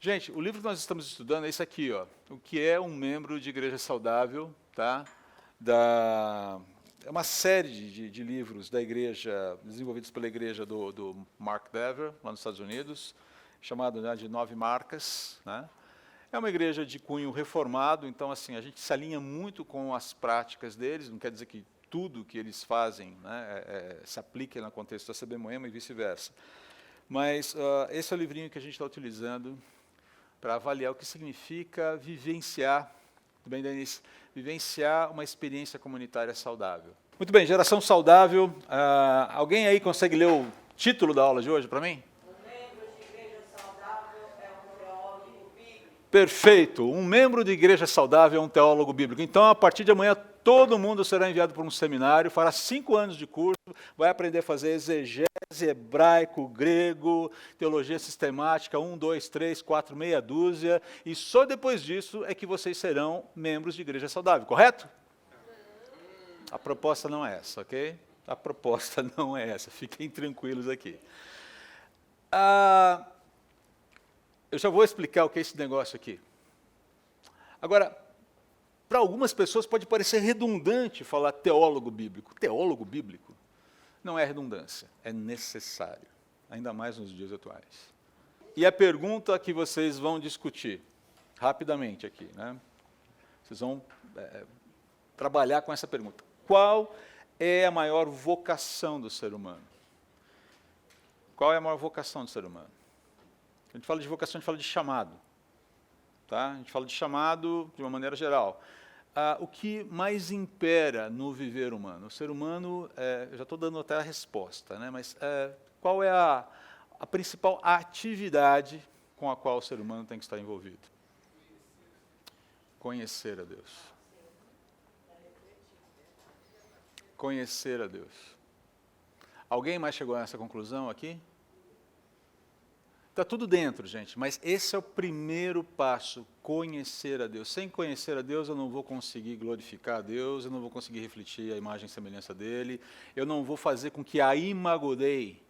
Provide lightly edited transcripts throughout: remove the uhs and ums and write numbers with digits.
Gente, o livro que nós estamos estudando é esse aqui, ó, o que é um membro de igreja saudável, tá? É uma série de livros da igreja, desenvolvidos pela igreja do Mark Dever, lá nos Estados Unidos, chamado, né, de 9 marcas, né? É uma igreja de cunho reformado, então assim, a gente se alinha muito com as práticas deles, não quer dizer que tudo que eles fazem, né, se aplique no contexto da CB Moema e vice-versa. Mas esse é o livrinho que a gente está utilizando para avaliar o que significa vivenciar, tudo bem, Denise? Vivenciar uma experiência comunitária saudável. Muito bem, geração saudável. Alguém aí consegue ler o título da aula de hoje para mim? Perfeito. Um membro de igreja saudável é um teólogo bíblico. Então, a partir de amanhã, todo mundo será enviado para um seminário, fará 5 anos de curso, vai aprender a fazer exegese, hebraico, grego, teologia sistemática, 1, 2, 3, 4, meia dúzia, e só depois disso é que vocês serão membros de igreja saudável, correto? A proposta não é essa, ok? A proposta não é essa, fiquem tranquilos aqui. Eu já vou explicar o que é esse negócio aqui. Agora, para algumas pessoas pode parecer redundante falar teólogo bíblico. Teólogo bíblico não é redundância, é necessário, ainda mais nos dias atuais. E a pergunta que vocês vão discutir, rapidamente aqui, né? Vocês vão trabalhar com essa pergunta. Qual é a maior vocação do ser humano? Qual é a maior vocação do ser humano? A gente fala de vocação, a gente fala de chamado. Tá? A gente fala de chamado de uma maneira geral. O que mais impera no viver humano? O ser humano, eu já estou dando até a resposta, né? Mas qual é a principal atividade com a qual o ser humano tem que estar envolvido? Conhecer a Deus. Conhecer a Deus. Alguém mais chegou a essa conclusão aqui? Está tudo dentro, gente, mas esse é o primeiro passo, conhecer a Deus. Sem conhecer a Deus, eu não vou conseguir glorificar a Deus, eu não vou conseguir refletir a imagem e semelhança dele, eu não vou fazer com que a Imago Dei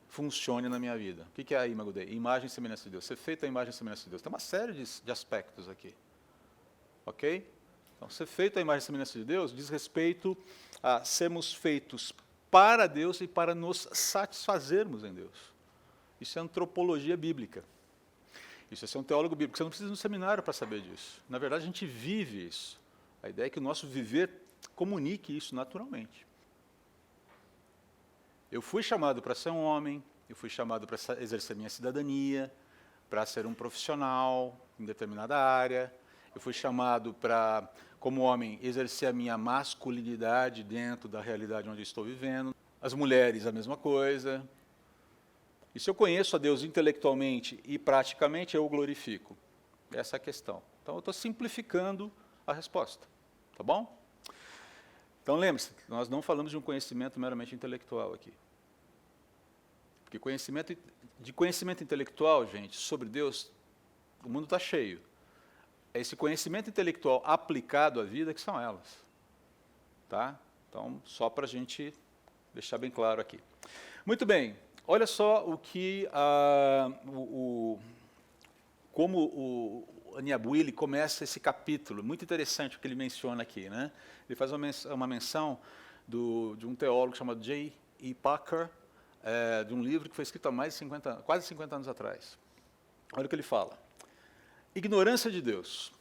funcione na minha vida. O que é a Imago Dei? Imagem e semelhança de Deus. Ser feito a imagem e semelhança de Deus. Tem uma série de aspectos aqui. Ok? Então, ser feito a imagem e semelhança de Deus diz respeito a sermos feitos para Deus e para nos satisfazermos em Deus. Isso é antropologia bíblica. Isso é ser um teólogo bíblico. Você não precisa de um seminário para saber disso. Na verdade, a gente vive isso. A ideia é que o nosso viver comunique isso naturalmente. Eu fui chamado para ser um homem, eu fui chamado para exercer minha cidadania, para ser um profissional em determinada área, eu fui chamado para, como homem, exercer a minha masculinidade dentro da realidade onde eu estou vivendo. As mulheres, a mesma coisa. E se eu conheço a Deus intelectualmente e praticamente, eu o glorifico. Essa é a questão. Então, eu estou simplificando a resposta. Tá bom? Então, lembre-se, nós não falamos de um conhecimento meramente intelectual aqui. Porque conhecimento intelectual, gente, sobre Deus, o mundo está cheio. É esse conhecimento intelectual aplicado à vida que são elas. Tá? Então, só para a gente deixar bem claro aqui. Muito bem. Olha só o que como o Aniabuili começa esse capítulo, muito interessante o que ele menciona aqui, né? Ele faz uma menção de um teólogo chamado J.I. Packer, de um livro que foi escrito há quase 50 anos atrás. Olha o que ele fala. Ignorância de Deus.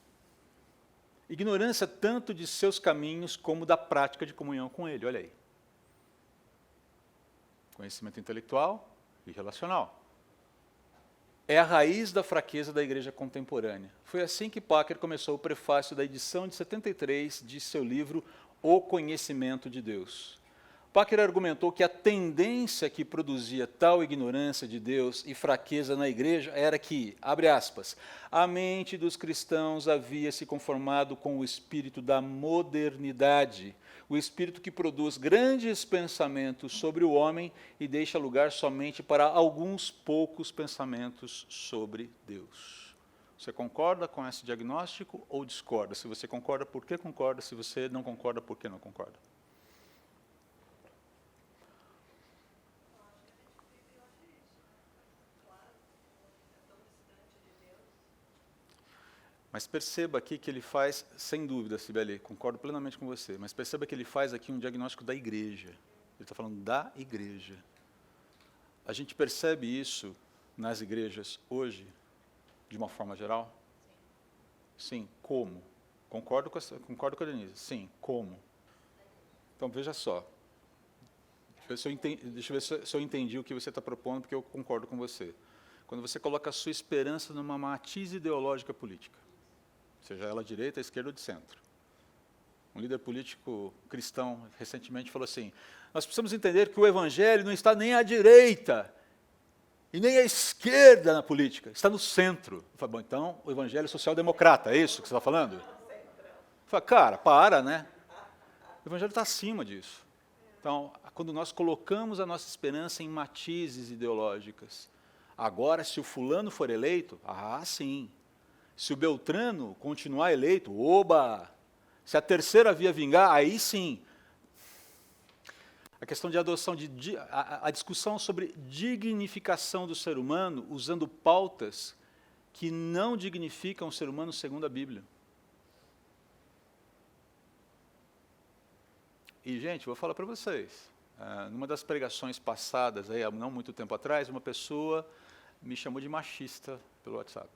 Ignorância tanto de seus caminhos como da prática de comunhão com Ele. Olha aí. Conhecimento intelectual e relacional. É a raiz da fraqueza da igreja contemporânea. Foi assim que Packer começou o prefácio da edição de 73 de seu livro O Conhecimento de Deus. Packer argumentou que a tendência que produzia tal ignorância de Deus e fraqueza na igreja era que, abre aspas, a mente dos cristãos havia se conformado com o espírito da modernidade, o espírito que produz grandes pensamentos sobre o homem e deixa lugar somente para alguns poucos pensamentos sobre Deus. Você concorda com esse diagnóstico ou discorda? Se você concorda, por que concorda? Se você não concorda, por que não concorda? Mas perceba aqui que ele faz, sem dúvida, Sibeli, concordo plenamente com você, mas perceba que ele faz aqui um diagnóstico da igreja. Ele está falando da igreja. A gente percebe isso nas igrejas hoje, de uma forma geral? Sim. Como? Concordo com a Denise. Sim, como? Então, veja só. Deixa eu ver se eu entendi o que você está propondo, porque eu concordo com você. Quando você coloca a sua esperança numa matiz ideológica política, seja ela direita, esquerda ou de centro. Um líder político cristão recentemente falou assim: nós precisamos entender que o evangelho não está nem à direita e nem à esquerda na política, está no centro. Eu falei, bom, então o evangelho é social-democrata, é isso que você está falando? Eu falei, cara, para, né? O evangelho está acima disso. Então, quando nós colocamos a nossa esperança em matizes ideológicas, agora, se o fulano for eleito, sim. Se o Beltrano continuar eleito, oba! Se a terceira via vingar, aí sim. A questão de adoção, a discussão sobre dignificação do ser humano, usando pautas que não dignificam o ser humano segundo a Bíblia. E, gente, vou falar para vocês, numa das pregações passadas, aí, há não muito tempo atrás, uma pessoa me chamou de machista pelo WhatsApp.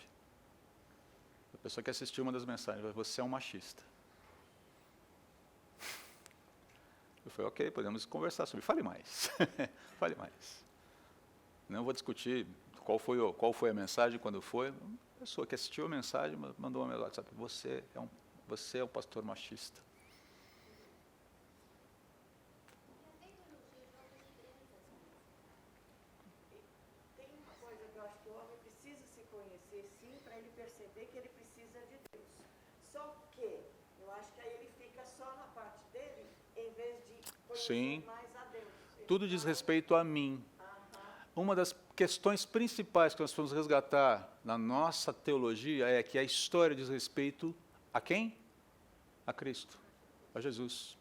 A pessoa que assistiu uma das mensagens, você é um machista. Eu falei, ok, podemos conversar sobre, fale mais, fale mais. Não vou discutir qual foi a mensagem, quando foi. A pessoa que assistiu a mensagem mandou uma mensagem, WhatsApp, você é um pastor machista. Sim, tudo diz respeito a mim. Uma das questões principais que nós vamos resgatar na nossa teologia é que a história diz respeito a quem? A Cristo, a Jesus.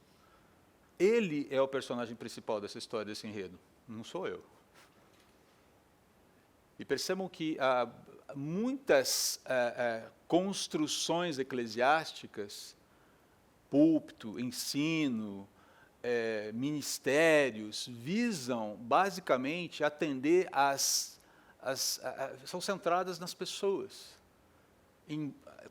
Ele é o personagem principal dessa história, desse enredo, não sou eu. E percebam que há muitas construções eclesiásticas, púlpito, ensino, ministérios, visam basicamente atender são centradas nas pessoas.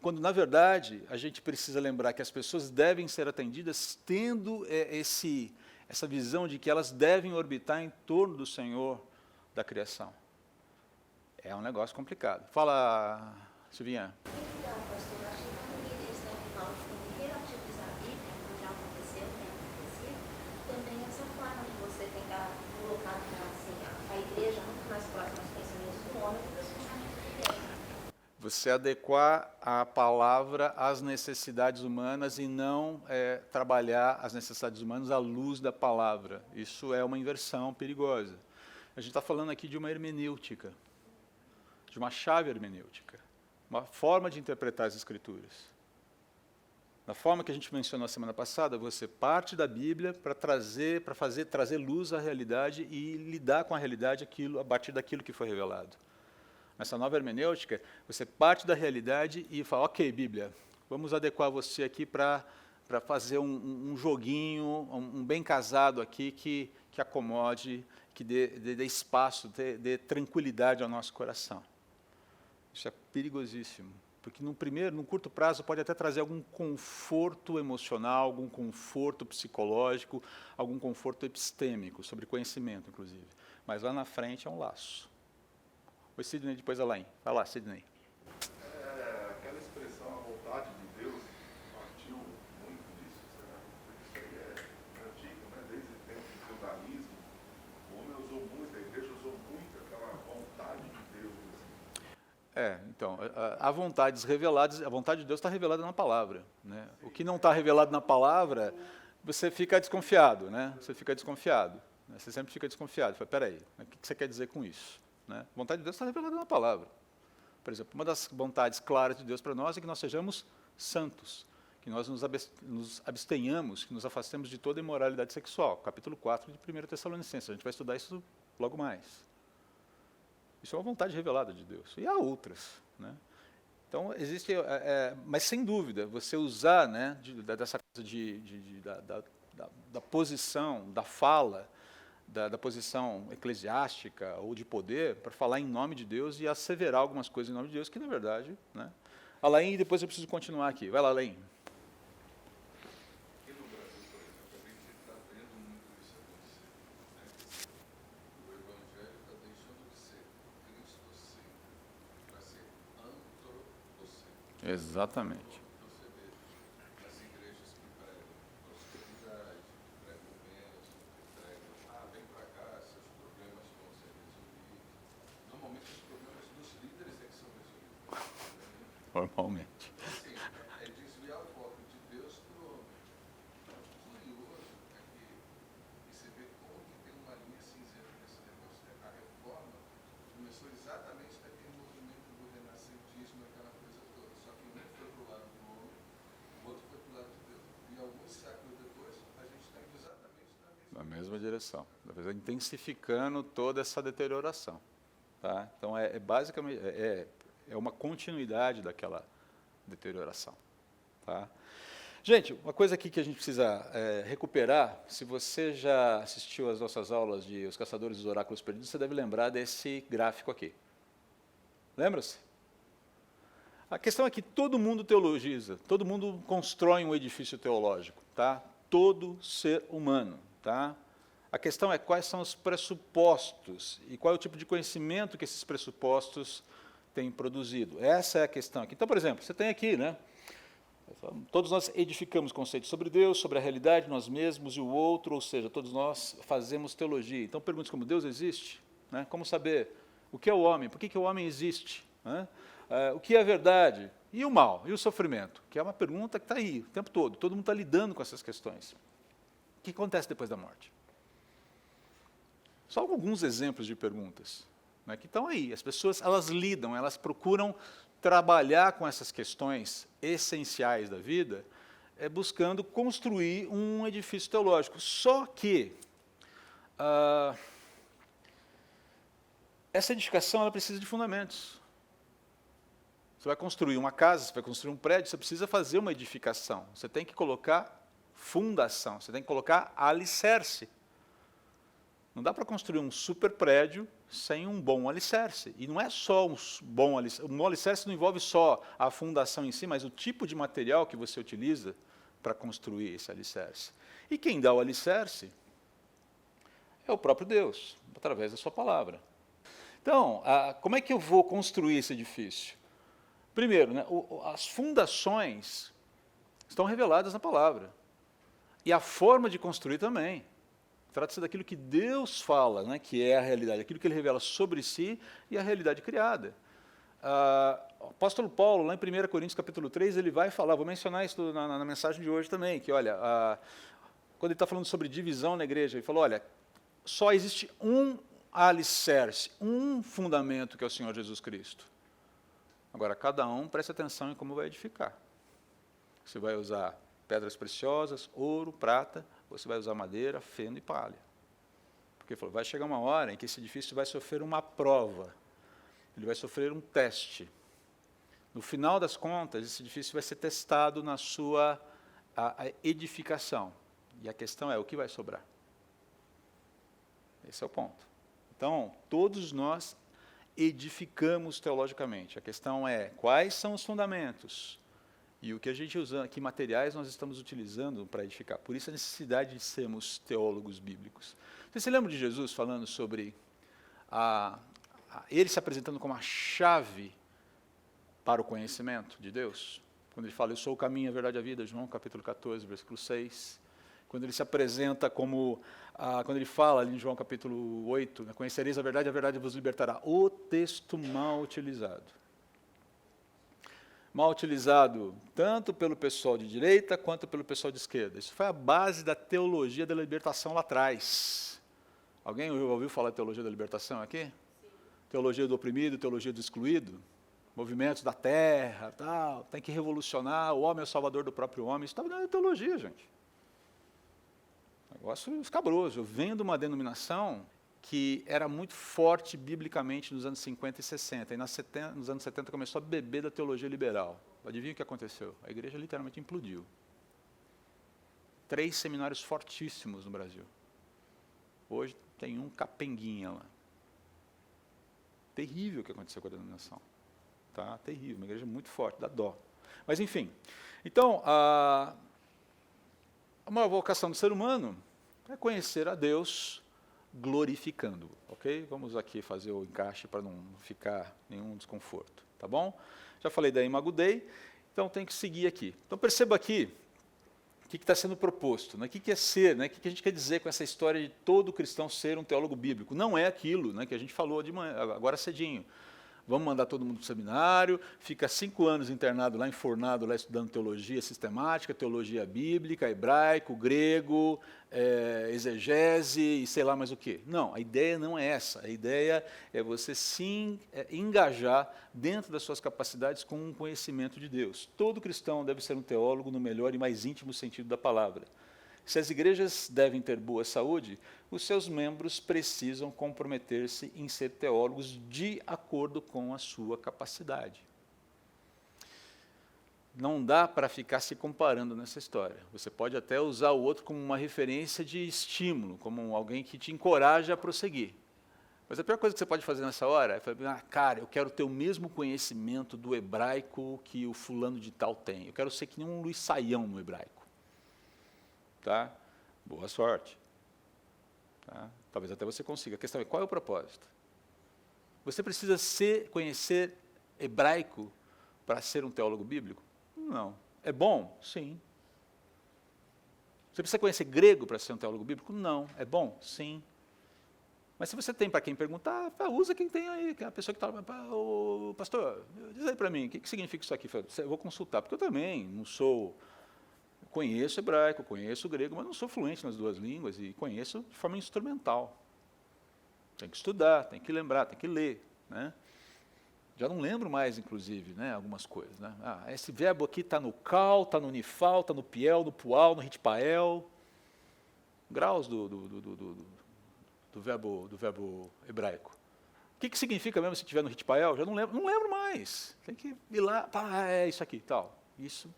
Quando, na verdade, a gente precisa lembrar que as pessoas devem ser atendidas tendo essa visão de que elas devem orbitar em torno do Senhor da criação. É um negócio complicado. Fala, Silvinha. Então, pastor, acho que quando eles falam de relativizar a Bíblia, como já aconteceu, tem acontecido, também essa forma de você tentar colocar assim, a igreja muito mais próxima aos pensamentos do homem do que os pensamentos de Deus. Você adequar a palavra às necessidades humanas e não trabalhar as necessidades humanas à luz da palavra. Isso é uma inversão perigosa. A gente está falando aqui de uma hermenêutica, de uma chave hermenêutica, uma forma de interpretar as Escrituras. Da forma que a gente mencionou a semana passada, você parte da Bíblia para trazer luz à realidade e lidar com a realidade a partir daquilo que foi revelado. Nessa nova hermenêutica, você parte da realidade e fala, ok, Bíblia, vamos adequar você aqui para fazer um joguinho, um bem casado aqui que acomode, que dê espaço, dê tranquilidade ao nosso coração. Isso é perigosíssimo, porque num curto prazo pode até trazer algum conforto emocional, algum conforto psicológico, algum conforto epistêmico, sobre conhecimento, inclusive. Mas lá na frente é um laço. Oi, Sidney, depois a Lain. Vai lá, Sidney. Aquela expressão, a vontade de Deus, partiu muito disso, será? Porque isso aí é antigo, né? Desde o tempo do feudalismo, o homem usou muito, a igreja usou muito aquela vontade de Deus. Assim. Então, há vontades reveladas, a vontade de Deus está revelada na palavra, né? O que não está revelado na palavra, você fica desconfiado, né? Você fica desconfiado, né? Você sempre fica desconfiado. Fala, peraí, o que você quer dizer com isso? Né? A vontade de Deus está revelada na palavra. Por exemplo, uma das vontades claras de Deus para nós é que nós sejamos santos, que nós nos abstenhamos, que nos afastemos de toda imoralidade sexual. Capítulo 4 de 1 Tessalonicenses. A gente vai estudar isso logo mais. Isso é uma vontade revelada de Deus. E há outras, né? Então, existe, mas sem dúvida, você usar, né, dessa coisa da posição, da fala, da posição eclesiástica ou de poder, para falar em nome de Deus e asseverar algumas coisas em nome de Deus, que, na verdade, né. Alain, e depois eu preciso continuar aqui. Vai lá, Alain. Aqui no Brasil, por exemplo, a gente está vendo muito isso acontecer, né? O Evangelho está deixando de ser cristocêntrico para ser antropocêntrico. Exatamente. Você vê as igrejas que pregam prosperidade, pregam bênção, pregam, vem para cá, seus problemas vão ser resolvidos. Normalmente os problemas dos líderes é que são resolvidos. Normalmente. Assim, é desviar o foco de Deus para o homem. Curioso é que você vê como que tem uma linha cinzenta nesse negócio. Né? A reforma começou exatamente daquele movimento do renascentismo, aquela coisa toda. Só que um foi para o lado do homem, o outro foi para o lado de Deus. E alguns séculos depois, a gente está indo exatamente Na mesma direção. Intensificando toda essa deterioração. Tá? Então, basicamente, é uma continuidade daquela deterioração. Tá? Gente, uma coisa aqui que a gente precisa recuperar, se você já assistiu às nossas aulas de Os Caçadores dos Oráculos Perdidos, você deve lembrar desse gráfico aqui. Lembra-se? A questão é que todo mundo teologiza, todo mundo constrói um edifício teológico, tá? Todo ser humano. Tá? A questão é quais são os pressupostos e qual é o tipo de conhecimento que esses pressupostos têm produzido. Essa é a questão aqui. Então, por exemplo, você tem aqui, né? Todos nós edificamos conceitos sobre Deus, sobre a realidade, nós mesmos e o outro, ou seja, todos nós fazemos teologia. Então, perguntas como Deus existe? Né? Como saber o que é o homem? Por que o homem existe? Né? O que é a verdade? E o mal? E o sofrimento? Que é uma pergunta que está aí o tempo todo mundo está lidando com essas questões. O que acontece depois da morte? Só alguns exemplos de perguntas, né, que estão aí. As pessoas, elas lidam, elas procuram trabalhar com essas questões essenciais da vida, buscando construir um edifício teológico. Só que essa edificação ela precisa de fundamentos. Você vai construir uma casa, você vai construir um prédio, você precisa fazer uma edificação. Você tem que colocar fundação, você tem que colocar alicerce. Não dá para construir um super prédio sem um bom alicerce. E não é só um bom alicerce. Um bom alicerce não envolve só a fundação em si, mas o tipo de material que você utiliza para construir esse alicerce. E quem dá o alicerce é o próprio Deus, através da sua palavra. Então, como é que eu vou construir esse edifício? Primeiro, né, as fundações estão reveladas na palavra. E a forma de construir também. Trata-se daquilo que Deus fala, né, que é a realidade, aquilo que Ele revela sobre si e a realidade criada. O apóstolo Paulo, lá em 1 Coríntios capítulo 3, ele vai falar, vou mencionar isso na mensagem de hoje também, que olha, quando ele está falando sobre divisão na igreja, ele falou, olha, só existe um alicerce, um fundamento que é o Senhor Jesus Cristo. Agora, cada um preste atenção em como vai edificar. Você vai usar pedras preciosas, ouro, prata, você vai usar madeira, feno e palha. Porque ele falou, vai chegar uma hora em que esse edifício vai sofrer uma prova, ele vai sofrer um teste. No final das contas, esse edifício vai ser testado na sua a edificação. E a questão é, o que vai sobrar? Esse é o ponto. Então, todos nós edificamos teologicamente. A questão é, quais são os fundamentos? E o que a gente usa, que materiais nós estamos utilizando para edificar. Por isso a necessidade de sermos teólogos bíblicos. Você se lembra de Jesus falando sobre ele se apresentando como a chave para o conhecimento de Deus? Quando ele fala, eu sou o caminho, a verdade e a vida, João capítulo 14, versículo 6. Quando ele se apresenta como, quando ele fala ali em João capítulo 8, né, conhecereis a verdade vos libertará. O texto mal utilizado. Mal utilizado tanto pelo pessoal de direita quanto pelo pessoal de esquerda. Isso foi a base da teologia da libertação lá atrás. Alguém ouviu falar de teologia da libertação aqui? Sim. Teologia do oprimido, teologia do excluído, movimentos da terra, tal, tem que revolucionar, o homem é o salvador do próprio homem. Isso estava na teologia, gente. Negócio escabroso. Eu venho de uma denominação que era muito forte biblicamente nos anos 50 e 60, e nos anos 70 começou a beber da teologia liberal. Adivinha o que aconteceu? A igreja literalmente implodiu. 3 seminários fortíssimos no Brasil. Hoje tem um capenguinha lá. Terrível o que aconteceu com a denominação. Tá? Terrível, uma igreja muito forte, dá dó. Mas enfim, então, uma vocação do ser humano é conhecer a Deus glorificando-o, ok? Vamos aqui fazer o encaixe para não ficar nenhum desconforto, tá bom? Já falei da Imago Dei, então tem que seguir aqui. Então perceba aqui o que está sendo proposto, né? O que é ser, né? O que a gente quer dizer com essa história de todo cristão ser um teólogo bíblico. Não é aquilo, né, que a gente falou de manhã, agora cedinho. Vamos mandar todo mundo para o seminário, fica 5 anos internado lá, enfornado, lá estudando teologia sistemática, teologia bíblica, hebraico, grego, exegese e sei lá mais o quê. Não, a ideia não é essa. A ideia é você se engajar dentro das suas capacidades com um conhecimento de Deus. Todo cristão deve ser um teólogo no melhor e mais íntimo sentido da palavra. Se as igrejas devem ter boa saúde, os seus membros precisam comprometer-se em ser teólogos de acordo com a sua capacidade. Não dá para ficar se comparando nessa história. Você pode até usar o outro como uma referência de estímulo, como alguém que te encoraja a prosseguir. Mas a pior coisa que você pode fazer nessa hora é falar, cara, eu quero ter o mesmo conhecimento do hebraico que o fulano de tal tem. Eu quero ser que nem um Luiz Saião no hebraico. Tá? Boa sorte. Tá? Talvez até você consiga. A questão é, qual é o propósito? Você precisa conhecer hebraico para ser um teólogo bíblico? Não. É bom? Sim. Você precisa conhecer grego para ser um teólogo bíblico? Não. É bom? Sim. Mas se você tem para quem perguntar, usa quem tem aí, que é a pessoa que está... Ô, pastor, diz aí para mim, o que significa isso aqui? Eu vou consultar, porque eu também não sou... Conheço hebraico, conheço grego, mas não sou fluente nas 2 línguas e conheço de forma instrumental. Tem que estudar, tem que lembrar, tem que ler. Né? Já não lembro mais, inclusive, né, algumas coisas. Né? Esse verbo aqui está no cal, está no nifal, está no piel, no pual, no ritpael. Graus do verbo hebraico. O que significa mesmo se estiver no ritpael? Já não lembro mais. Tem que ir lá, é isso aqui, tal. Isso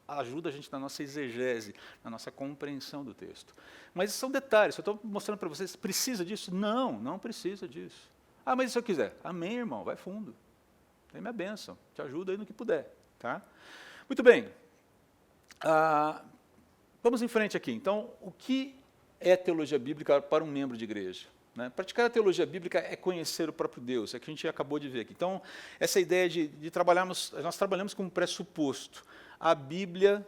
ajuda a gente na nossa exegese, na nossa compreensão do texto. Mas são detalhes, eu estou mostrando para vocês, precisa disso? Não, não precisa disso. Mas e se eu quiser? Amém, irmão, vai fundo. Tem minha bênção, te ajuda aí no que puder. Tá? Muito bem. Vamos em frente aqui. Então, o que é teologia bíblica para um membro de igreja? Né? Praticar a teologia bíblica é conhecer o próprio Deus, é o que a gente acabou de ver aqui. Então, essa ideia de trabalharmos, nós trabalhamos com um pressuposto. A Bíblia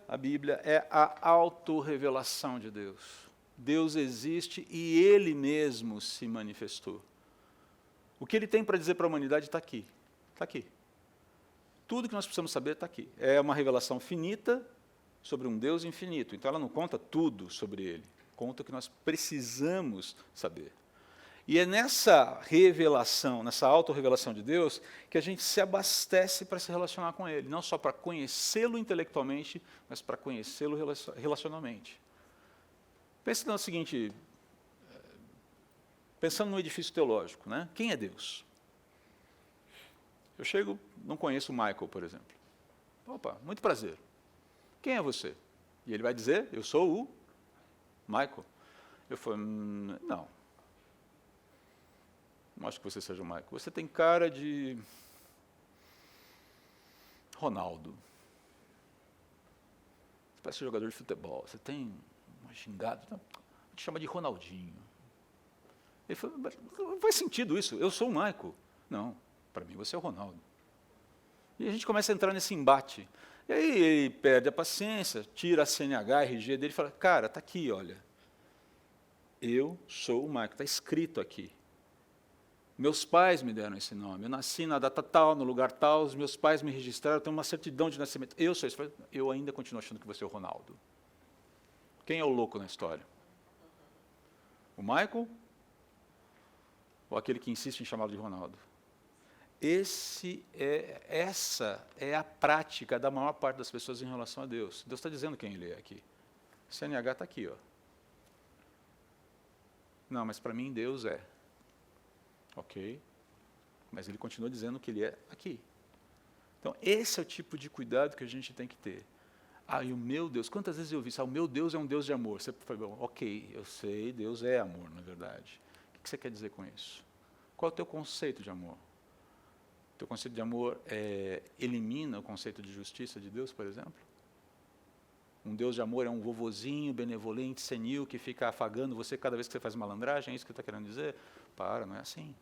é a autorrevelação de Deus. Deus existe e Ele mesmo se manifestou. O que Ele tem para dizer para a humanidade está aqui. Está aqui. Tudo que nós precisamos saber está aqui. É uma revelação finita sobre um Deus infinito. Então, ela não conta tudo sobre Ele. Conta o que nós precisamos saber. E é nessa revelação, nessa autorrevelação de Deus, que a gente se abastece para se relacionar com Ele. Não só para conhecê-lo intelectualmente, mas para conhecê-lo relacionalmente. Pense no seguinte, pensando no edifício teológico, né? Quem é Deus? Eu chego, não conheço o Michael, por exemplo. Opa, muito prazer. Quem é você? E ele vai dizer, eu sou o Michael. Eu falo, não. Não acho que você seja o Michael. Você tem cara de Ronaldo. Você parece jogador de futebol. Você tem uma xingada. Vou te chamar de Ronaldinho. Ele falou, não faz sentido isso. Eu sou o Michael. Não, para mim você é o Ronaldo. E a gente começa a entrar nesse embate. E aí ele perde a paciência, tira a CNH, RG dele e fala, cara, está aqui, olha. Eu sou o Michael, está escrito aqui. Meus pais me deram esse nome, eu nasci na data tal, no lugar tal, os meus pais me registraram, eu tenho uma certidão de nascimento. Eu sou isso. Eu ainda continuo achando que você é o Ronaldo. Quem é o louco na história? O Michael? Ou aquele que insiste em chamá-lo de Ronaldo? Essa é a prática da maior parte das pessoas em relação a Deus. Deus está dizendo quem Ele é aqui. CNH está aqui, ó. Não, mas para mim Deus é. Ok? Mas ele continua dizendo que ele é aqui. Então, esse é o tipo de cuidado que a gente tem que ter. E o meu Deus, quantas vezes eu ouvi isso? O meu Deus é um Deus de amor. Você falou, ok, eu sei, Deus é amor, na verdade. O que você quer dizer com isso? Qual é o teu conceito de amor? O teu conceito de amor elimina o conceito de justiça de Deus, por exemplo? Um Deus de amor é um vovozinho, benevolente, senil, que fica afagando você cada vez que você faz malandragem? É isso que ele está querendo dizer? Não é assim.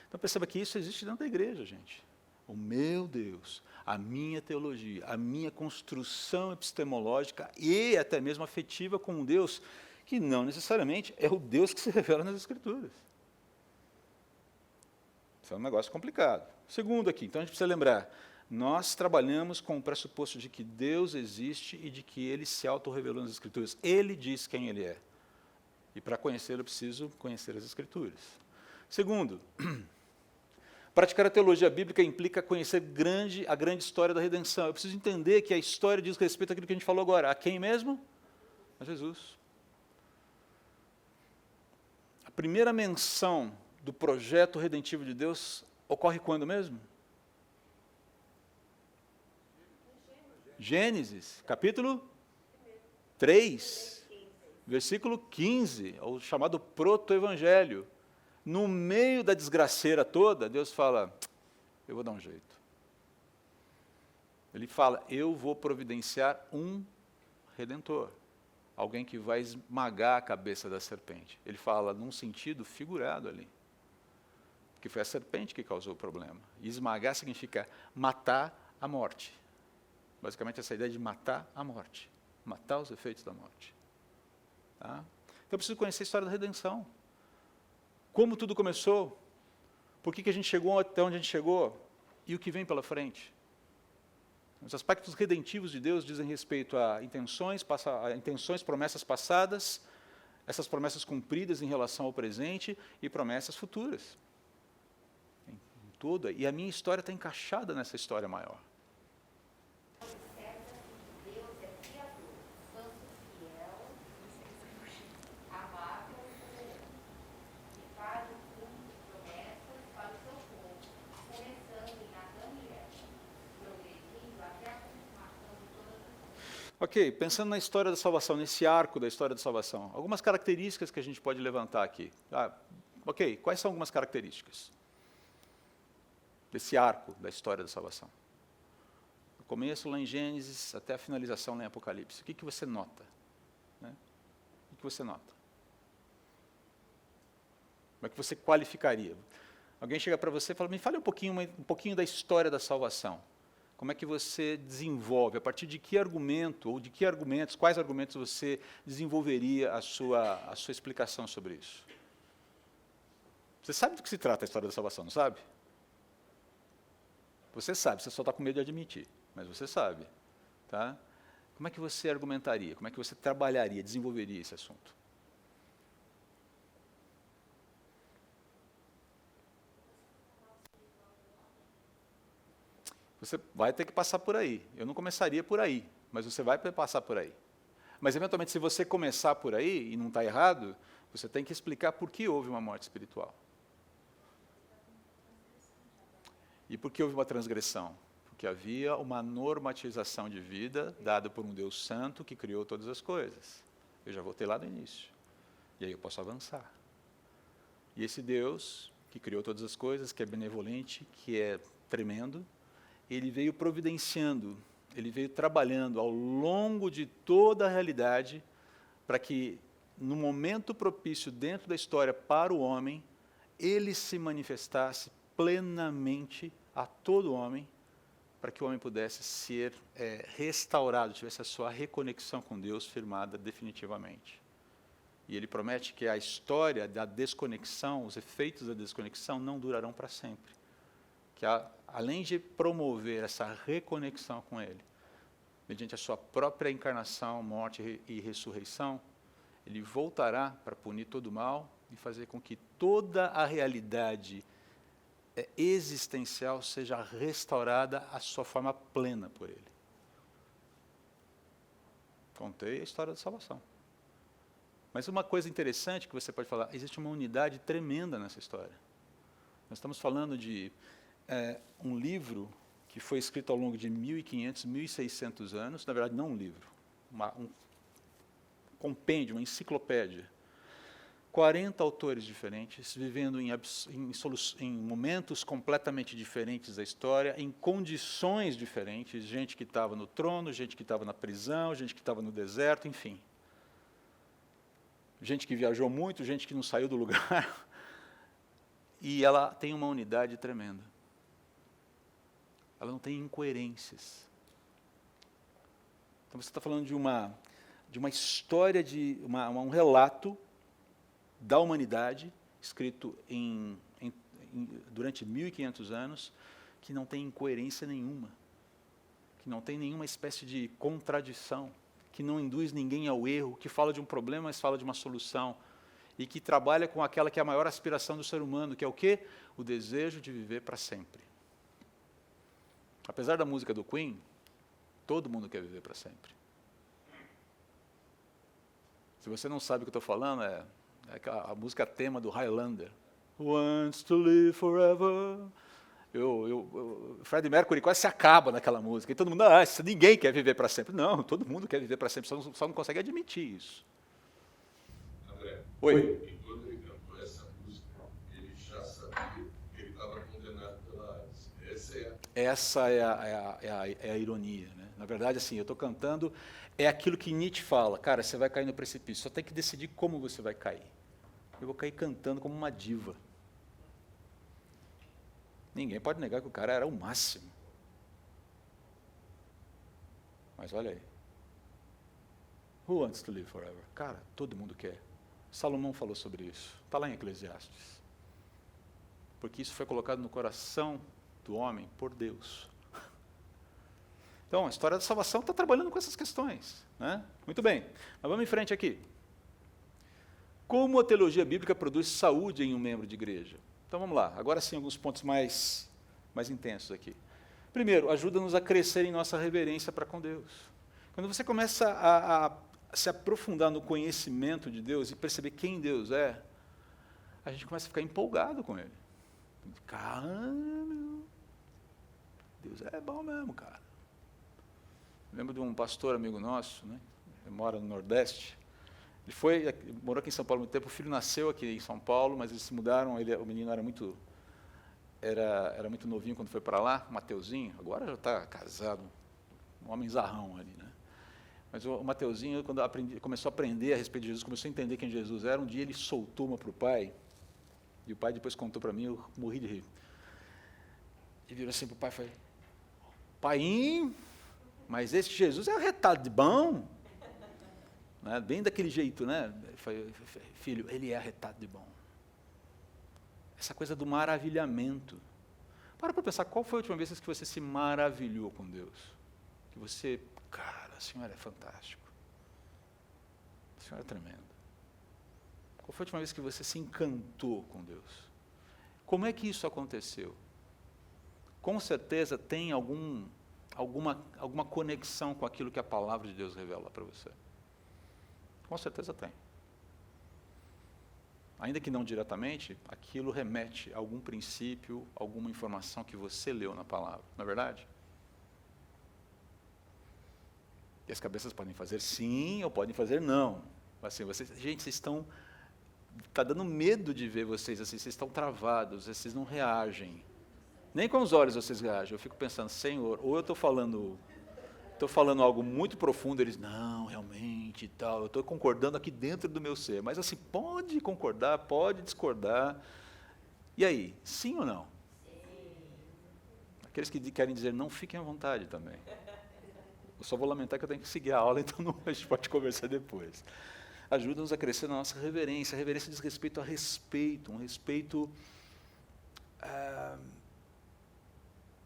Então perceba que isso existe dentro da igreja, gente. O meu Deus, a minha teologia, a minha construção epistemológica e até mesmo afetiva com um Deus que não necessariamente é o Deus que se revela nas Escrituras. Isso é um negócio complicado. Segundo aqui, então a gente precisa lembrar, nós trabalhamos com o pressuposto de que Deus existe e de que Ele se autorrevelou nas Escrituras. Ele diz quem Ele é. E para conhecê-lo eu preciso conhecer as Escrituras. Segundo, praticar a teologia bíblica implica conhecer a grande história da redenção. Eu preciso entender que a história diz respeito àquilo que a gente falou agora. A quem mesmo? A Jesus. A primeira menção do projeto redentivo de Deus ocorre quando mesmo? Gênesis, capítulo 3, versículo 15, o chamado proto-evangelho. No meio da desgraceira toda, Deus fala, eu vou dar um jeito. Ele fala, eu vou providenciar um redentor. Alguém que vai esmagar a cabeça da serpente. Ele fala num sentido figurado ali. Porque foi a serpente que causou o problema. E esmagar significa matar a morte. Basicamente essa ideia de matar a morte. Matar os efeitos da morte. Tá? Então eu preciso conhecer a história da redenção. Como tudo começou, por que a gente chegou até onde a gente chegou e o que vem pela frente. Os aspectos redentivos de Deus dizem respeito a intenções, promessas passadas, essas promessas cumpridas em relação ao presente e promessas futuras. Em toda, e a minha história está encaixada nessa história maior. Ok, pensando na história da salvação, nesse arco da história da salvação, algumas características que a gente pode levantar aqui. Ok, quais são algumas características desse arco da história da salvação? Do começo lá em Gênesis até a finalização lá em Apocalipse. O que você nota? Né? O que você nota? Como é que você qualificaria? Alguém chega para você e fala, me fale um pouquinho da história da salvação. Como é que você desenvolve, a partir de que argumento, ou de que argumentos, quais argumentos você desenvolveria a sua explicação sobre isso? Você sabe do que se trata a história da salvação, não sabe? Você sabe, você só está com medo de admitir, mas você sabe. Tá? Como é que você argumentaria, como é que você trabalharia, desenvolveria esse assunto? Você vai ter que passar por aí. Eu não começaria por aí, mas você vai passar por aí. Mas, eventualmente, se você começar por aí, e não está errado, você tem que explicar por que houve uma morte espiritual. E por que houve uma transgressão? Porque havia uma normatização de vida dada por um Deus santo que criou todas as coisas. Eu já voltei lá no início. E aí eu posso avançar. E esse Deus, que criou todas as coisas, que é benevolente, que é tremendo, ele veio providenciando, ele veio trabalhando ao longo de toda a realidade para que, no momento propício dentro da história para o homem, ele se manifestasse plenamente a todo homem, para que o homem pudesse ser restaurado, tivesse a sua reconexão com Deus firmada definitivamente. E ele promete que a história da desconexão, os efeitos da desconexão não durarão para sempre. Que além de promover essa reconexão com Ele, mediante a sua própria encarnação, morte e ressurreição, Ele voltará para punir todo o mal e fazer com que toda a realidade existencial seja restaurada à sua forma plena por Ele. Contei a história da salvação. Mas uma coisa interessante que você pode falar, existe uma unidade tremenda nessa história. Nós estamos falando de um livro que foi escrito ao longo de 1.500, 1.600 anos, na verdade não um livro, um compêndio, uma enciclopédia. 40 autores diferentes, vivendo em momentos completamente diferentes da história, em condições diferentes, gente que estava no trono, gente que estava na prisão, gente que estava no deserto, enfim. Gente que viajou muito, gente que não saiu do lugar. E ela tem uma unidade tremenda. Ela não tem incoerências. Então você está falando de uma história, um relato da humanidade, escrito durante 1.500 anos, que não tem incoerência nenhuma, que não tem nenhuma espécie de contradição, que não induz ninguém ao erro, que fala de um problema, mas fala de uma solução, e que trabalha com aquela que é a maior aspiração do ser humano, que é o quê? O desejo de viver para sempre. Apesar da música do Queen, todo mundo quer viver para sempre. Se você não sabe o que eu estou falando, é a música tema do Highlander. Wants to live forever. Freddie Mercury quase se acaba naquela música. E todo mundo, ninguém quer viver para sempre. Não, todo mundo quer viver para sempre, só não consegue admitir isso. André, Oi. e quando ele cantou essa música, ele já sabia que ele estava condenado pela AIDS. Essa é a ironia. Né? Na verdade, assim, eu estou cantando, é aquilo que Nietzsche fala, cara, você vai cair no precipício, só tem que decidir como você vai cair. Eu vou cair cantando como uma diva. Ninguém pode negar que o cara era o máximo. Mas olha aí. Who wants to live forever? Cara, todo mundo quer. Salomão falou sobre isso. Está lá em Eclesiastes. Porque isso foi colocado no coração do homem por Deus. Então, a história da salvação está trabalhando com essas questões. Né? Muito bem. Mas vamos em frente aqui. Como a teologia bíblica produz saúde em um membro de igreja? Então vamos lá, agora sim alguns pontos mais intensos aqui. Primeiro, ajuda-nos a crescer em nossa reverência para com Deus. Quando você começa a se aprofundar no conhecimento de Deus e perceber quem Deus é, a gente começa a ficar empolgado com Ele. Caramba, Deus é bom mesmo, cara. Lembro de um pastor amigo nosso, né, que mora no Nordeste. Ele morou aqui em São Paulo há muito tempo, o filho nasceu aqui em São Paulo, mas eles se mudaram, o menino era muito novinho quando foi para lá, Mateuzinho, agora já está casado, um homem zarrão ali, né? Mas o Mateuzinho, quando começou a aprender a respeito de Jesus, começou a entender quem Jesus era, um dia ele soltou uma para o pai, e o pai depois contou para mim, eu morri de rir. E virou assim para o pai e falou, paiinho, mas esse Jesus é arretado de bom. Né? Bem daquele jeito, né? Filho, ele é arretado de bom. Essa coisa do maravilhamento. Para pensar, qual foi a última vez que você se maravilhou com Deus? Que você, cara, o Senhor é fantástico. O Senhor é tremendo. Qual foi a última vez que você se encantou com Deus? Como é que isso aconteceu? Com certeza tem alguma conexão com aquilo que a palavra de Deus revela para você. Com certeza tem. Ainda que não diretamente, aquilo remete a algum princípio, alguma informação que você leu na palavra, não é verdade? E as cabeças podem fazer sim ou podem fazer não. Assim, gente, vocês estão... Está dando medo de ver vocês assim, vocês estão travados, vocês não reagem. Nem com os olhos vocês reagem. Eu fico pensando, Senhor, ou eu estou falando algo muito profundo, eles, não, realmente e tal, eu estou concordando aqui dentro do meu ser, mas assim, pode concordar, pode discordar, e aí, sim ou não? Sim. Aqueles que querem dizer não, fiquem à vontade também. Eu só vou lamentar que eu tenho que seguir a aula, então a gente pode conversar depois. Ajuda-nos a crescer na nossa reverência. A reverência diz respeito a respeito, um respeito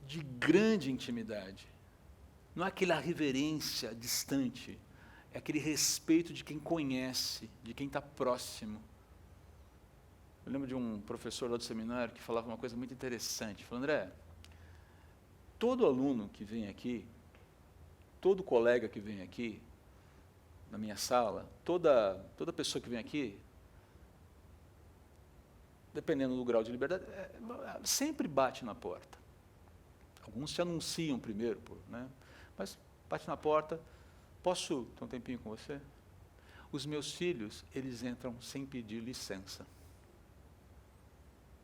de grande intimidade. Não é aquela reverência distante, é aquele respeito de quem conhece, de quem está próximo. Eu lembro de um professor lá do seminário que falava uma coisa muito interessante. Falou, André, todo aluno que vem aqui, todo colega que vem aqui, na minha sala, toda pessoa que vem aqui, dependendo do grau de liberdade, sempre bate na porta. Alguns se anunciam primeiro, né? Mas bate na porta, posso ter um tempinho com você? Os meus filhos, eles entram sem pedir licença.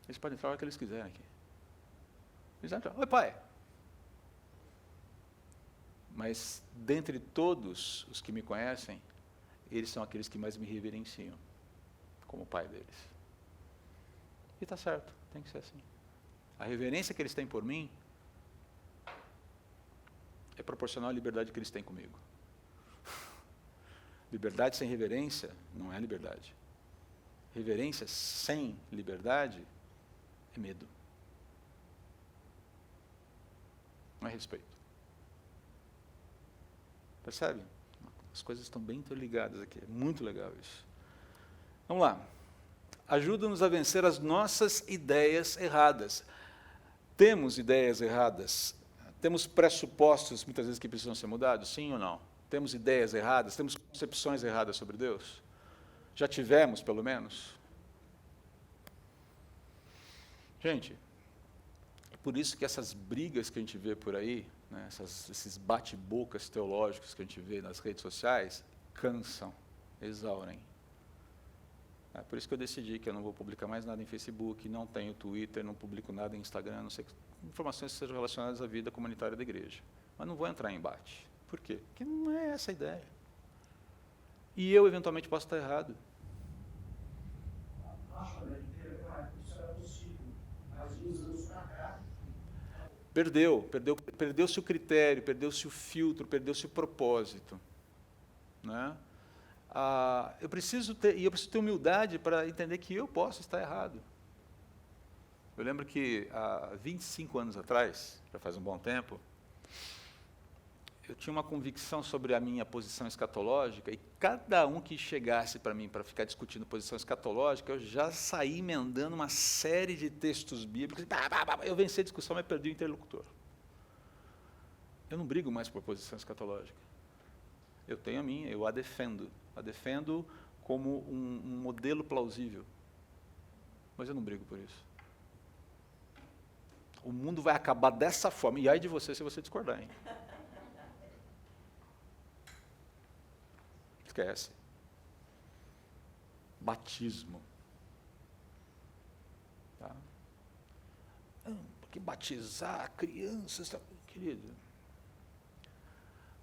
Eles podem entrar a hora que eles quiserem aqui. Eles entram, oi pai. Mas, dentre todos os que me conhecem, eles são aqueles que mais me reverenciam, como pai deles. E está certo, tem que ser assim. A reverência que eles têm por mim é proporcional à liberdade que eles têm comigo. Liberdade sem reverência não é liberdade. Reverência sem liberdade é medo. Não é respeito. Percebe? As coisas estão bem interligadas aqui. É muito legal isso. Vamos lá. Ajuda-nos a vencer as nossas ideias erradas. Temos ideias erradas? Temos pressupostos, muitas vezes, que precisam ser mudados? Sim ou não? Temos ideias erradas? Temos concepções erradas sobre Deus? Já tivemos, pelo menos? Gente, é por isso que essas brigas que a gente vê por aí, né, esses bate-bocas teológicos que a gente vê nas redes sociais, cansam, exaurem. É por isso que eu decidi que eu não vou publicar mais nada em Facebook, não tenho Twitter, não publico nada em Instagram, não sei informações que sejam relacionadas à vida comunitária da igreja. Mas não vou entrar em embate. Por quê? Porque não é essa a ideia. E eu, eventualmente, posso estar errado. Perdeu-se o critério, perdeu-se o filtro, perdeu-se o propósito. Né? Eu preciso ter humildade para entender que eu posso estar errado. Eu lembro que há 25 anos atrás, já faz um bom tempo, eu tinha uma convicção sobre a minha posição escatológica, e cada um que chegasse para mim para ficar discutindo posição escatológica, eu já saí emendando uma série de textos bíblicos, eu venci a discussão, mas perdi o interlocutor. Eu não brigo mais por posição escatológica. Eu tenho a minha, eu a defendo. A defendo como um modelo plausível. Mas eu não brigo por isso. O mundo vai acabar dessa forma, e ai de você se você discordar, hein? Esquece. Batismo. Tá? Porque batizar crianças, querido,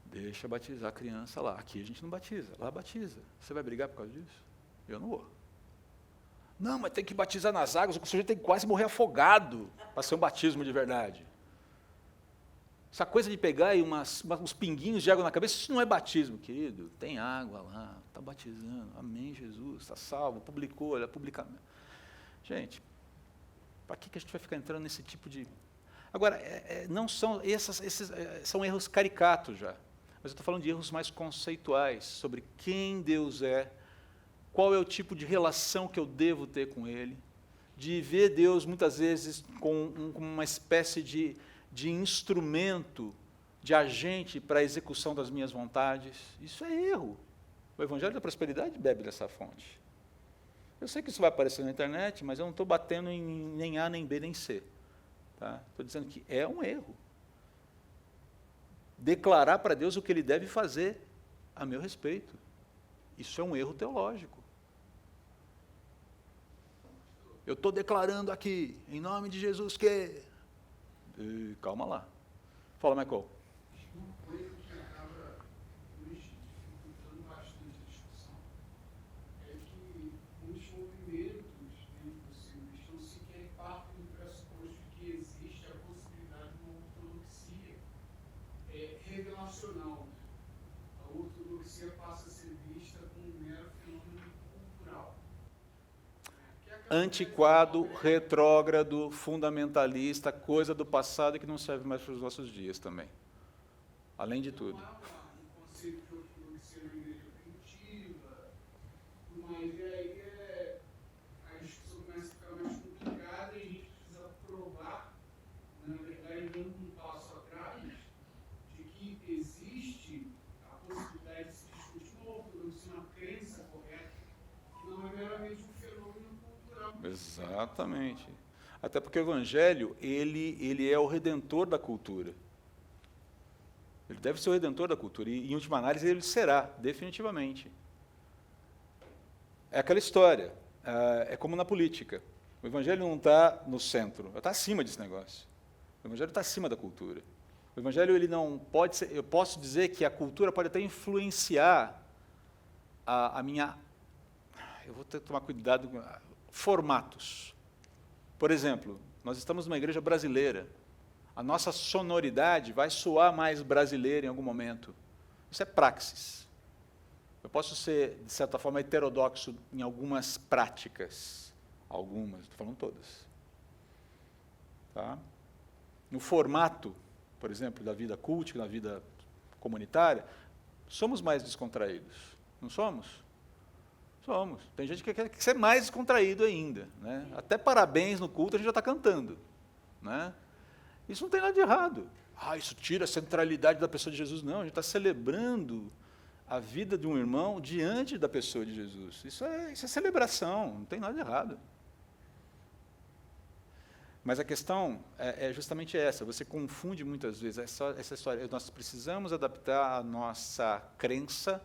deixa batizar a criança lá. Aqui a gente não batiza, lá batiza. Você vai brigar por causa disso? Eu não vou. Não, mas tem que batizar nas águas, o sujeito tem que quase morrer afogado para ser um batismo de verdade. Essa coisa de pegar aí uns pinguinhos de água na cabeça, isso não é batismo, querido. Tem água lá, está batizando, amém, Jesus, está salvo, publicou, olha, publicamente. Gente, para que a gente vai ficar entrando nesse tipo de... Agora, não são, esses são erros caricatos já, mas eu estou falando de erros mais conceituais, sobre quem Deus é, qual é o tipo de relação que eu devo ter com Ele, de ver Deus, muitas vezes, com uma espécie de instrumento, de agente para a execução das minhas vontades. Isso é erro. O Evangelho da Prosperidade bebe dessa fonte. Eu sei que isso vai aparecer na internet, mas eu não estou batendo em nem A, nem B, nem C. Tá? Estou dizendo que é um erro. Declarar para Deus o que Ele deve fazer a meu respeito. Isso é um erro teológico. Eu estou declarando aqui, em nome de Jesus, que... calma lá. Fala, Michael. Uma coisa que acaba nos dificultando bastante a discussão é que muitos movimentos dentro do seu cristão sequer partem do pressuposto de que existe a possibilidade de uma ortodoxia revelacional. A ortodoxia passa a ser vista como um mero fenômeno cultural. Antiquado, retrógrado, fundamentalista, coisa do passado que não serve mais para os nossos dias também. Além de tudo. Não há um conceito de ortodoxia na igreja primitiva, mas aí a discussão começa a ficar mais complicada e a gente precisa provar, na verdade, dando um passo atrás, de que existe a possibilidade de se discutir uma ortodoxia Exatamente. Até porque o Evangelho, ele é o redentor da cultura. Ele deve ser o redentor da cultura, e, em última análise, ele será, definitivamente. É aquela história, é como na política. O Evangelho não está no centro, está acima desse negócio. O Evangelho está acima da cultura. O Evangelho, ele não pode ser, eu posso dizer que a cultura pode até influenciar a minha, eu vou ter que tomar cuidado com formatos. Por exemplo, nós estamos numa igreja brasileira. A nossa sonoridade vai soar mais brasileira em algum momento. Isso é praxis. Eu posso ser, de certa forma, heterodoxo em algumas práticas. Algumas, estou falando todas. Tá? No formato, por exemplo, da vida cultica, da vida comunitária, somos mais descontraídos. Não somos? Somos. Tem gente que quer ser mais descontraído ainda. Né? Até parabéns no culto a gente já está cantando. Né? Isso não tem nada de errado. Isso tira a centralidade da pessoa de Jesus. Não, a gente está celebrando a vida de um irmão diante da pessoa de Jesus. Isso é celebração, não tem nada de errado. Mas a questão é justamente essa, você confunde muitas vezes essa história. Nós precisamos adaptar a nossa crença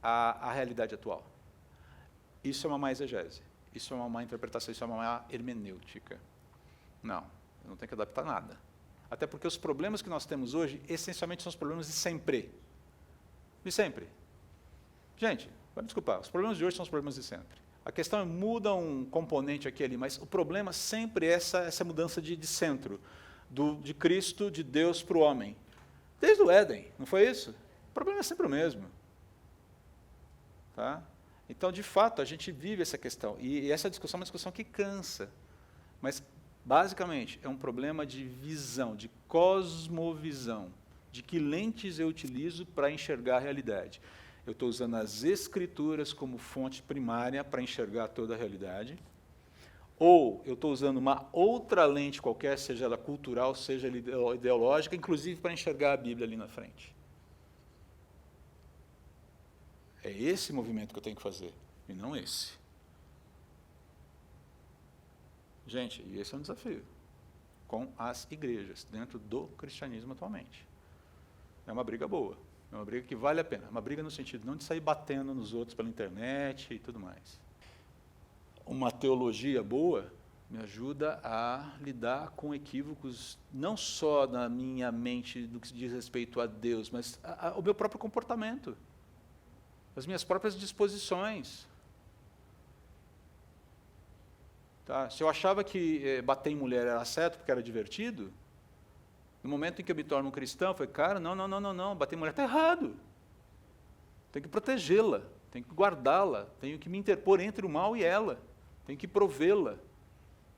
à realidade atual. Isso é uma má exegese, isso é uma má interpretação, isso é uma má hermenêutica. Não tem que adaptar nada. Até porque os problemas que nós temos hoje, essencialmente, são os problemas de sempre. De sempre. Gente, vai me desculpar, os problemas de hoje são os problemas de sempre. A questão é, muda um componente aqui e ali, mas o problema sempre é essa mudança de centro, de Cristo, de Deus para o homem. Desde o Éden, não foi isso? O problema é sempre o mesmo. Tá? Então, de fato, a gente vive essa questão. E essa discussão é uma discussão que cansa. Mas, basicamente, é um problema de visão, de cosmovisão, de que lentes eu utilizo para enxergar a realidade. Eu estou usando as Escrituras como fonte primária para enxergar toda a realidade, ou eu estou usando uma outra lente qualquer, seja ela cultural, seja ela ideológica, inclusive para enxergar a Bíblia ali na frente. É esse movimento que eu tenho que fazer, e não esse. Gente, e esse é um desafio com as igrejas, dentro do cristianismo atualmente. É uma briga boa, é uma briga que vale a pena, é uma briga no sentido não de sair batendo nos outros pela internet e tudo mais. Uma teologia boa me ajuda a lidar com equívocos, não só na minha mente do que diz respeito a Deus, mas ao meu próprio comportamento, as minhas próprias disposições. Tá? Se eu achava que bater em mulher era certo porque era divertido, no momento em que eu me torno um cristão, eu falei, cara, não, bater em mulher está errado. Tenho que protegê-la, tenho que guardá-la, tenho que me interpor entre o mal e ela, tenho que provê-la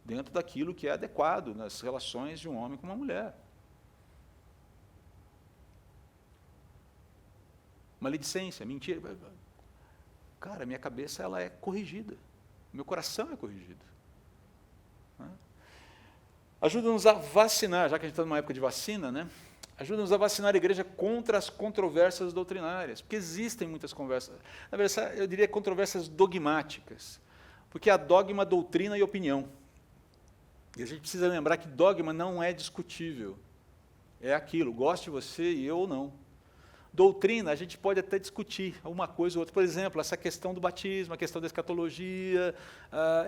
dentro daquilo que é adequado nas relações de um homem com uma mulher. Maledicência, mentira. Cara, minha cabeça ela é corrigida, meu coração é corrigido. Ajuda-nos a vacinar, já que a gente está numa época de vacina, né? Ajuda-nos a vacinar a igreja contra as controvérsias doutrinárias, porque existem muitas conversas, na verdade, eu diria controvérsias dogmáticas, porque há dogma, doutrina e opinião. E a gente precisa lembrar que dogma não é discutível, é aquilo, goste você e eu ou não. Doutrina, a gente pode até discutir uma coisa ou outra, por exemplo, essa questão do batismo, a questão da escatologia,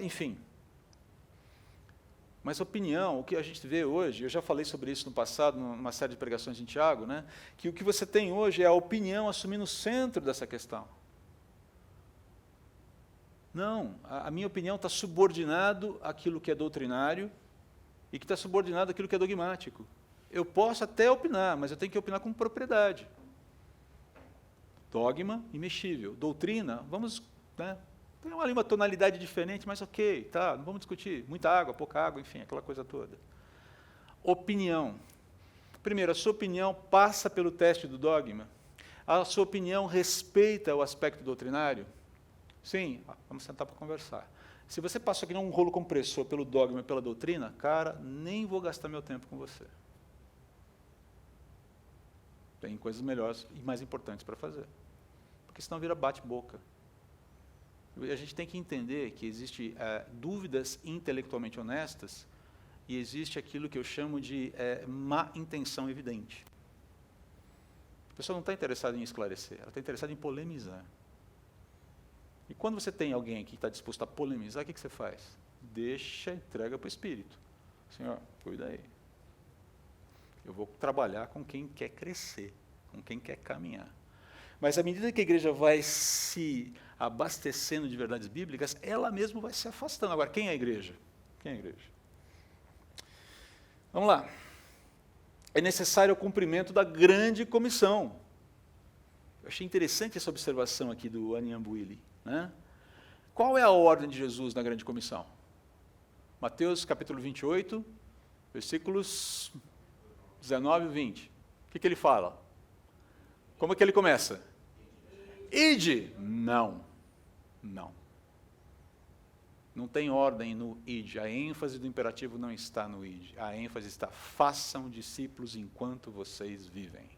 enfim. Mas opinião, o que a gente vê hoje, eu já falei sobre isso no passado, numa série de pregações em Tiago, né, que o que você tem hoje é a opinião assumindo o centro dessa questão. Não, a minha opinião está subordinado àquilo que é doutrinário e que está subordinado àquilo que é dogmático. Eu posso até opinar, mas eu tenho que opinar com propriedade. Dogma imexível. Doutrina, vamos... Né, tem ali uma tonalidade diferente, mas ok, tá, não vamos discutir. Muita água, pouca água, enfim, aquela coisa toda. Opinião. Primeiro, a sua opinião passa pelo teste do dogma? A sua opinião respeita o aspecto doutrinário? Sim, vamos sentar para conversar. Se você passou aqui num rolo compressor pelo dogma e pela doutrina, cara, nem vou gastar meu tempo com você. Tem coisas melhores e mais importantes para fazer. Porque senão vira bate-boca. A gente tem que entender que existe dúvidas intelectualmente honestas e existe aquilo que eu chamo de má intenção evidente. A pessoa não está interessada em esclarecer, ela está interessada em polemizar. E quando você tem alguém que está disposto a polemizar, o que você faz? Entrega para o Espírito. Senhor, cuida aí. Eu vou trabalhar com quem quer crescer, com quem quer caminhar. Mas à medida que a igreja vai se abastecendo de verdades bíblicas, ela mesma vai se afastando. Agora, quem é a igreja? Quem é a igreja? Vamos lá. É necessário o cumprimento da grande comissão. Eu achei interessante essa observação aqui do Anyambuili, né? Qual é a ordem de Jesus na grande comissão? Mateus capítulo 28, versículos 19 e 20. O que ele fala? Como é que ele começa? Ide. Não. Não tem ordem no ide. A ênfase do imperativo não está no ide. A ênfase está, façam discípulos enquanto vocês vivem.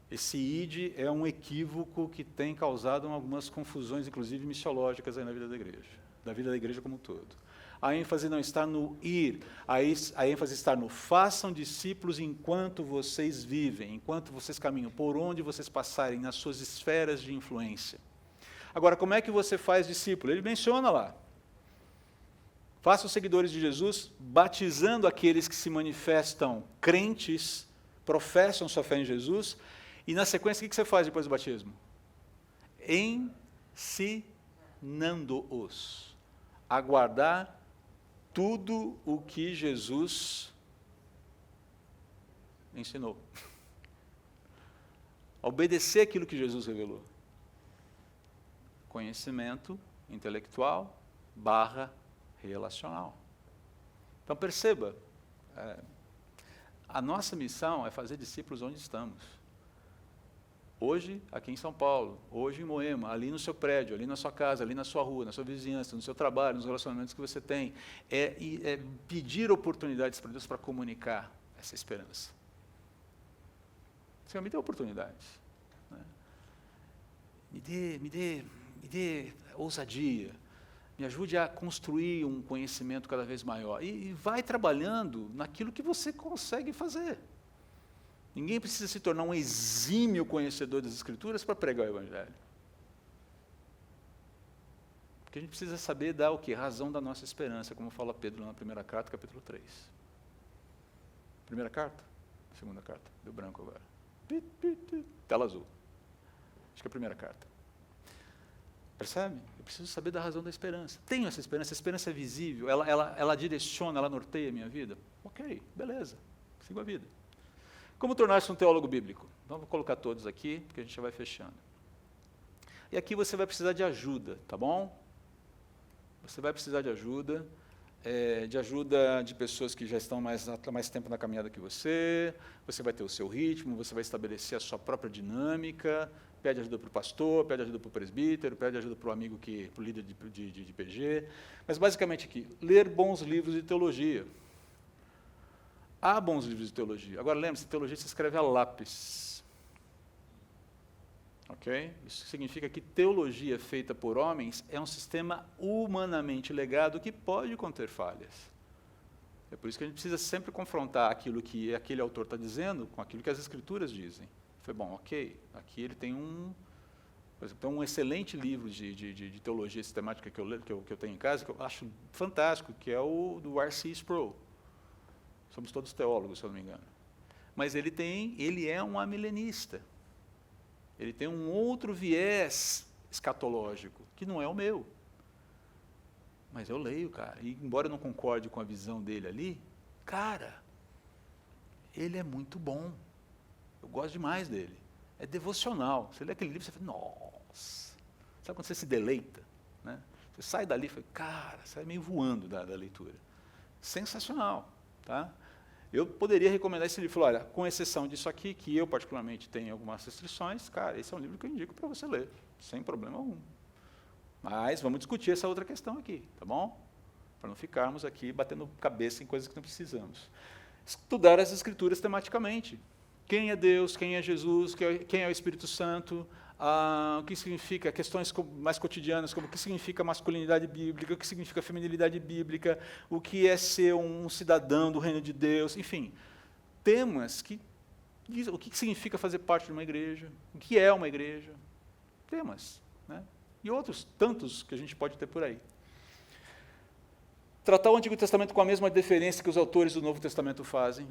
Esse ide é um equívoco que tem causado algumas confusões, inclusive missiológicas, aí na vida da igreja como um todo. A ênfase não está no ir, a ênfase está no façam discípulos enquanto vocês vivem, enquanto vocês caminham, por onde vocês passarem, nas suas esferas de influência. Agora, como é que você faz discípulo? Ele menciona lá. Façam seguidores de Jesus, batizando aqueles que se manifestam crentes, professam sua fé em Jesus, e na sequência, o que você faz depois do batismo? Ensinando-os a guardar tudo o que Jesus ensinou. A obedecer aquilo que Jesus revelou. Conhecimento intelectual / relacional. Então perceba, a nossa missão é fazer discípulos onde estamos. Hoje, aqui em São Paulo, hoje em Moema, ali no seu prédio, ali na sua casa, ali na sua rua, na sua vizinhança, no seu trabalho, nos relacionamentos que você tem, é pedir oportunidades para Deus para comunicar essa esperança. Senhor, me dê oportunidades. Né? Me dê ousadia. Me ajude a construir um conhecimento cada vez maior. E vai trabalhando naquilo que você consegue fazer. Ninguém precisa se tornar um exímio conhecedor das Escrituras para pregar o Evangelho. Porque a gente precisa saber dar o quê? Razão da nossa esperança, como fala Pedro na primeira carta, capítulo 3. Primeira carta? Segunda carta. Deu branco agora. Tela azul. Acho que é a primeira carta. Percebe? Eu preciso saber da razão da esperança. Tenho essa esperança é visível, ela direciona, ela norteia a minha vida. Ok, beleza, sigo a vida. Como tornar-se um teólogo bíblico? Vamos colocar todos aqui, porque a gente já vai fechando. E aqui você vai precisar de ajuda, tá bom? Você vai precisar de ajuda de pessoas que já estão mais tempo na caminhada que você vai ter o seu ritmo, você vai estabelecer a sua própria dinâmica, pede ajuda para o pastor, pede ajuda para o presbítero, pede ajuda para o amigo, para o líder de PG. Mas, basicamente, aqui, ler bons livros de teologia. Há bons livros de teologia. Agora, lembre-se, teologia se escreve a lápis. Ok? Isso significa que teologia feita por homens é um sistema humanamente legado que pode conter falhas. É por isso que a gente precisa sempre confrontar aquilo que aquele autor está dizendo com aquilo que as Escrituras dizem. Foi bom, ok, aqui ele tem por exemplo, tem um excelente livro de teologia sistemática que eu tenho em casa, que eu acho fantástico, que é o do R.C. Sproul. Somos todos teólogos, se eu não me engano. Mas ele é um amilenista. Ele tem um outro viés escatológico, que não é o meu. Mas eu leio, cara, e embora eu não concorde com a visão dele ali, cara, ele é muito bom. Eu gosto demais dele. É devocional. Você lê aquele livro, você fala, nossa. Sabe quando você se deleita? Né? Você sai dali e fala, cara, sai meio voando da leitura. Sensacional. Tá? Eu poderia recomendar esse livro, falar, olha, com exceção disso aqui, que eu particularmente tenho algumas restrições, cara, esse é um livro que eu indico para você ler, sem problema algum. Mas vamos discutir essa outra questão aqui, tá bom? Para não ficarmos aqui batendo cabeça em coisas que não precisamos. Estudar as Escrituras tematicamente. Quem é Deus, quem é Jesus, quem é o Espírito Santo, o que significa questões mais cotidianas, como o que significa masculinidade bíblica, o que significa feminilidade bíblica, o que é ser um cidadão do reino de Deus, enfim, temas que dizem o que significa fazer parte de uma igreja, o que é uma igreja, temas, né? E outros tantos que a gente pode ter por aí. Tratar o Antigo Testamento com a mesma deferência que os autores do Novo Testamento fazem,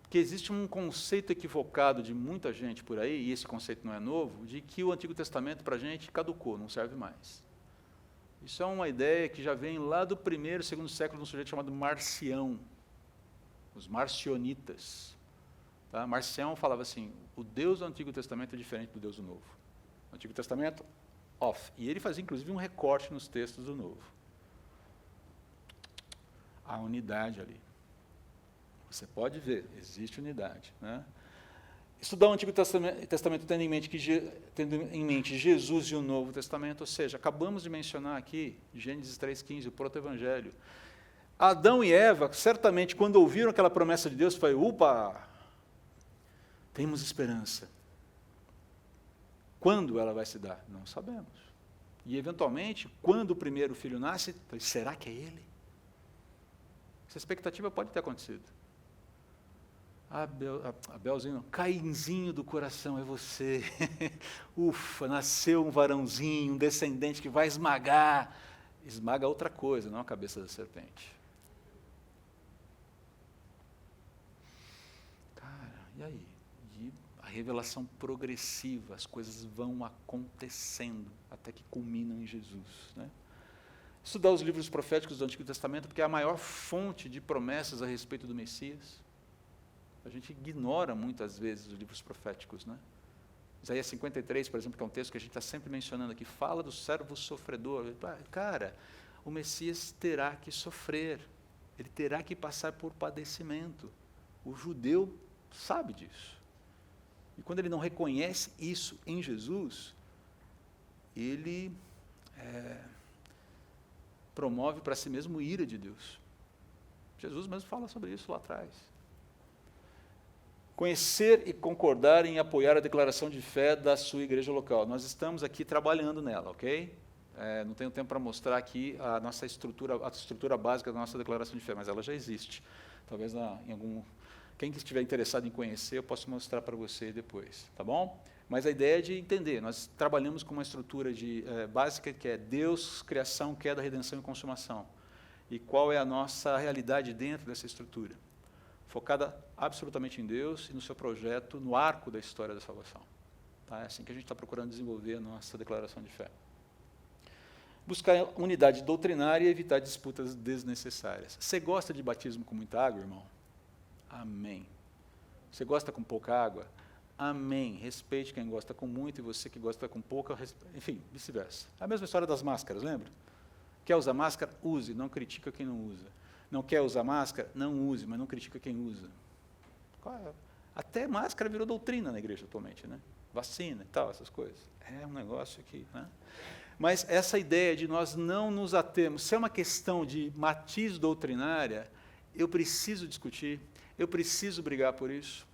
que existe um conceito equivocado de muita gente por aí, e esse conceito não é novo, de que o Antigo Testamento para a gente caducou, não serve mais. Isso é uma ideia que já vem lá do primeiro, segundo século de um sujeito chamado Marcião, os marcionitas. Tá? Marcião falava assim, o Deus do Antigo Testamento é diferente do Deus do Novo. O Antigo Testamento, off. E ele fazia inclusive um recorte nos textos do Novo. A unidade ali. Você pode ver, existe unidade. Né? Estudar o Antigo Testamento tendo em mente Jesus e o Novo Testamento, ou seja, acabamos de mencionar aqui, Gênesis 3,15, o proto-evangelho. Adão e Eva, certamente, quando ouviram aquela promessa de Deus, foi, upa, temos esperança. Quando ela vai se dar? Não sabemos. E, eventualmente, quando o primeiro filho nasce, será que é ele? Essa expectativa pode ter acontecido. Abelzinho, Cainzinho do coração, é você. Ufa, nasceu um varãozinho, um descendente que vai esmagar. Esmaga outra coisa, não a cabeça da serpente. Cara, e aí? E a revelação progressiva, as coisas vão acontecendo até que culminam em Jesus, né? Estudar os livros proféticos do Antigo Testamento, porque é a maior fonte de promessas a respeito do Messias. A gente ignora muitas vezes os livros proféticos, né? Isaías 53, por exemplo, que é um texto que a gente está sempre mencionando aqui, fala do servo sofredor. Cara, o Messias terá que sofrer, ele terá que passar por padecimento. O judeu sabe disso. E quando ele não reconhece isso em Jesus, ele promove para si mesmo ira de Deus. Jesus mesmo fala sobre isso lá atrás. Conhecer e concordar em apoiar a declaração de fé da sua igreja local. Nós estamos aqui trabalhando nela, ok? Não tenho tempo para mostrar aqui a nossa estrutura, a estrutura básica da nossa declaração de fé, mas ela já existe. Talvez em algum... Quem estiver interessado em conhecer, eu posso mostrar para você depois, tá bom? Mas a ideia é de entender, nós trabalhamos com uma estrutura básica que é Deus, criação, queda, redenção e consumação. E qual é a nossa realidade dentro dessa estrutura? Focada absolutamente em Deus e no seu projeto, no arco da história da salvação. Tá? É assim que a gente está procurando desenvolver a nossa declaração de fé. Buscar unidade doutrinária e evitar disputas desnecessárias. Você gosta de batismo com muita água, irmão? Amém. Você gosta com pouca água? Amém. Respeite quem gosta com muito e você que gosta com pouca, enfim, vice-versa. A mesma história das máscaras, lembra? Quer usar máscara? Use, não critica quem não usa. Não quer usar máscara? Não use, mas não critica quem usa. Até máscara virou doutrina na igreja atualmente, né? Vacina e tal, essas coisas. É um negócio aqui, né? Mas essa ideia de nós não nos atermos, se é uma questão de matiz doutrinária, eu preciso discutir, eu preciso brigar por isso.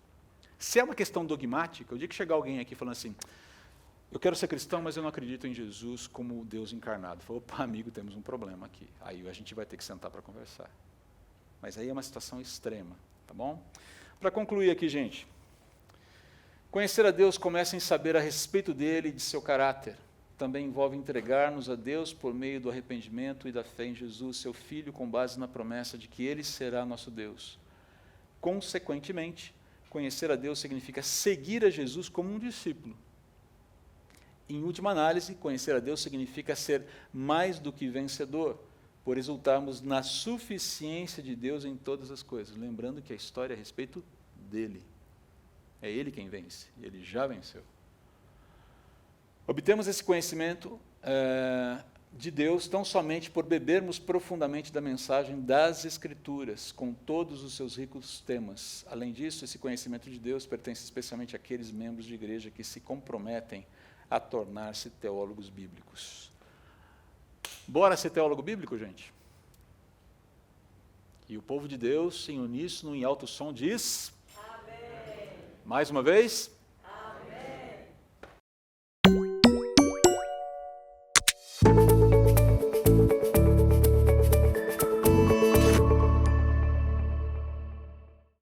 Se é uma questão dogmática, o dia que chegar alguém aqui falando assim, eu quero ser cristão, mas eu não acredito em Jesus como Deus encarnado. Falei, opa, amigo, temos um problema aqui. Aí a gente vai ter que sentar para conversar. Mas aí é uma situação extrema, tá bom? Para concluir aqui, gente, conhecer a Deus começa em saber a respeito dele e de seu caráter. Também envolve entregar-nos a Deus por meio do arrependimento e da fé em Jesus, seu Filho, com base na promessa de que ele será nosso Deus. Consequentemente, conhecer a Deus significa seguir a Jesus como um discípulo. Em última análise, conhecer a Deus significa ser mais do que vencedor, por exultarmos na suficiência de Deus em todas as coisas, lembrando que a história é a respeito dele. É ele quem vence, e ele já venceu. Obtemos esse conhecimento de Deus tão somente por bebermos profundamente da mensagem das Escrituras, com todos os seus ricos temas. Além disso, esse conhecimento de Deus pertence especialmente àqueles membros de igreja que se comprometem a tornar-se teólogos bíblicos. Bora ser teólogo bíblico, gente? E o povo de Deus, em uníssono, em alto som, diz... Amém. Mais uma vez...